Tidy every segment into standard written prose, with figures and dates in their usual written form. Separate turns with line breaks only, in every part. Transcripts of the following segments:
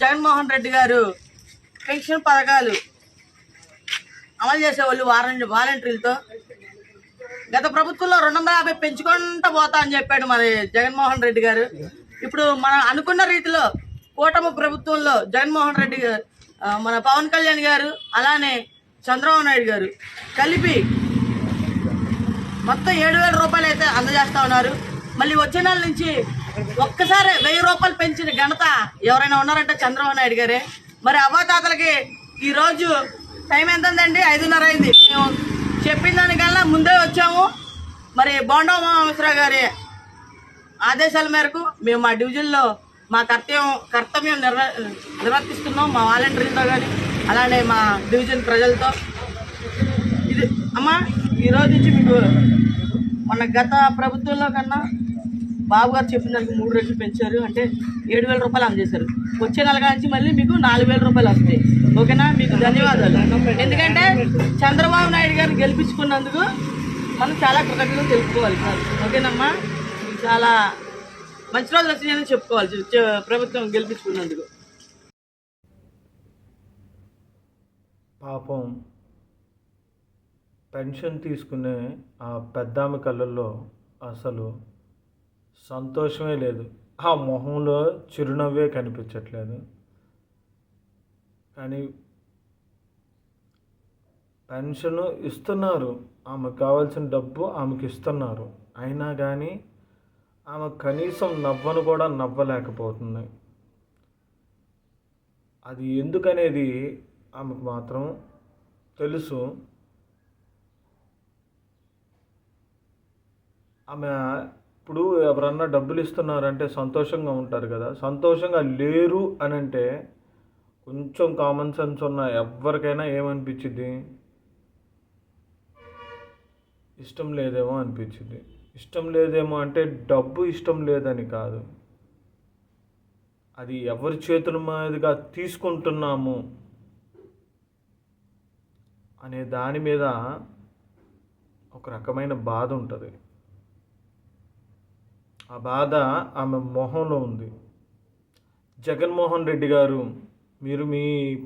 జగన్మోహన్ రెడ్డి గారు పెన్షన్ పథకాలు అమలు చేసేవాళ్ళు వాలంటీర్లతో గత ప్రభుత్వంలో 250 పెంచుకుంటూ పోతా అని చెప్పాడు మరి జగన్మోహన్ రెడ్డి గారు. ఇప్పుడు మనం అనుకున్న రీతిలో కూటమి ప్రభుత్వంలో జగన్మోహన్ రెడ్డి గారు, మన పవన్ కళ్యాణ్ గారు, అలానే చంద్రబాబు నాయుడు గారు కలిపి మొత్తం 7,000 రూపాయలు అయితే అందజేస్తా ఉన్నారు. మళ్ళీ వచ్చే నెల నుంచి ఒక్కసారి 1,000 రూపాయలు పెంచిన ఘనత ఎవరైనా ఉన్నారంటే చంద్రబాబు నాయుడు గారే. మరి అవ్వాతాతలకి ఈరోజు టైం ఎంతండి? 5:30 అయింది. మేము చెప్పిన దానికల్లా ముందే వచ్చాము. మరి బోండా ఉమామహేశ్వరరావు గారి ఆదేశాల మేరకు మేము మా డివిజన్లో మా కర్తవ్యం నిర్వర్తిస్తున్నాం, మా వాలంటీర్లతో కానీ అలానే మా డివిజన్ ప్రజలతో. ఇది అమ్మా, ఈరోజు నుంచి మీకు మన గత ప్రభుత్వంలో కన్నా బాబు గారు చెప్పిన దానికి 3 రెట్లు పెంచారు. అంటే 7,000 రూపాయలు అందజేశారు. వచ్చే నెల నుంచి మళ్ళీ మీకు 4,000 రూపాయలు వస్తాయి. ఓకేనా? మీకు ధన్యవాదాలు. ఎందుకంటే చంద్రబాబు నాయుడు గారిని గెలిపించుకున్నందుకు మనం చాలా కృతజ్ఞతలు తెలుపుకోవాలి సార్. ఓకేనమ్మా? చాలా మంచి రోజులు వచ్చినాయని చెప్పుకోవాలి ప్రభుత్వం గెలిపించుకున్నందుకు.
పాపం పెన్షన్ తీసుకునే ఆ పెద్దామె కళ్ళల్లో అసలు సంతోషమే లేదు. ఆ మొహంలో చిరునవ్వే కనిపించట్లేదు. కానీ పెన్షన్ ఇస్తున్నారు, ఆమెకు కావాల్సిన డబ్బు ఆమెకి ఇస్తున్నారు. అయినా కానీ ఆమె కనీసం నవ్వను కూడా నవ్వలేకపోతుంది. అది ఎందుకనేది ఆమెకు మాత్రం తెలుసు. ఆమె ఇప్పుడు ఎవరన్నా డబ్బులు ఇస్తున్నారంటే సంతోషంగా ఉంటారు కదా, సంతోషంగా లేరు అని అంటే కొంచెం కామన్ సెన్స్ ఉన్న ఎవరికైనా ఏమనిపించింది? ఇష్టం లేదేమో అనిపించింది. ఇష్టం లేదేమో అంటే డబ్బు ఇష్టం లేదని కాదు, అది ఎవరి చేతుల మీదుగా తీసుకుంటున్నాము అనే దాని మీద ఒక రకమైన బాధ ఉంటుంది. ఆ బాధ ఆమె మొహంలో ఉంది. జగన్మోహన్ రెడ్డి గారు, మీరు మీ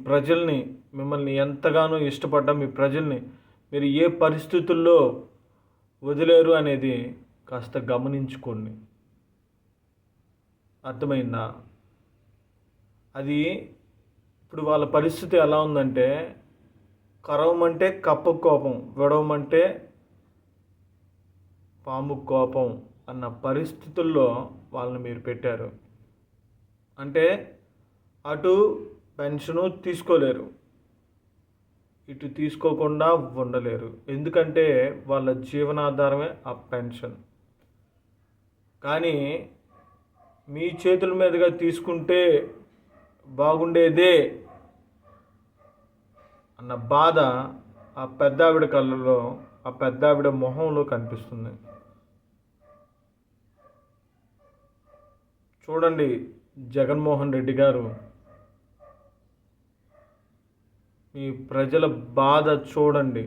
ప్రజల్ని, మిమ్మల్ని ఎంతగానో ఇష్టపడ్డ మీ ప్రజల్ని మీరు ఏ పరిస్థితుల్లో వదిలేరు అనేది కాస్త గమనించుకోండి. అర్థమైందా? అది ఇప్పుడు వాళ్ళ పరిస్థితి ఎలా ఉందంటే, కరవమంటే కప్పకు కోపం, విడవమంటే పాము కోపం అన్న పరిస్థితుల్లో వాళ్ళని మీరు పెట్టారు. అంటే అటు పెన్షను తీసుకోలేరు, ఇటు తీసుకోకుండా ఉండలేరు. ఎందుకంటే వాళ్ళ జీవనాధారమే ఆ పెన్షన్. కానీ మీ చేతుల మీదుగా తీసుకుంటే బాగుండేదే అన్న బాధ ఆ పెద్దావిడ కళ్ళలో, ఆ పెద్దావిడ మొహంలో కనిపిస్తుంది. చూడండి జగన్మోహన్ రెడ్డి గారు, మీ ప్రజల బాధ చూడండి.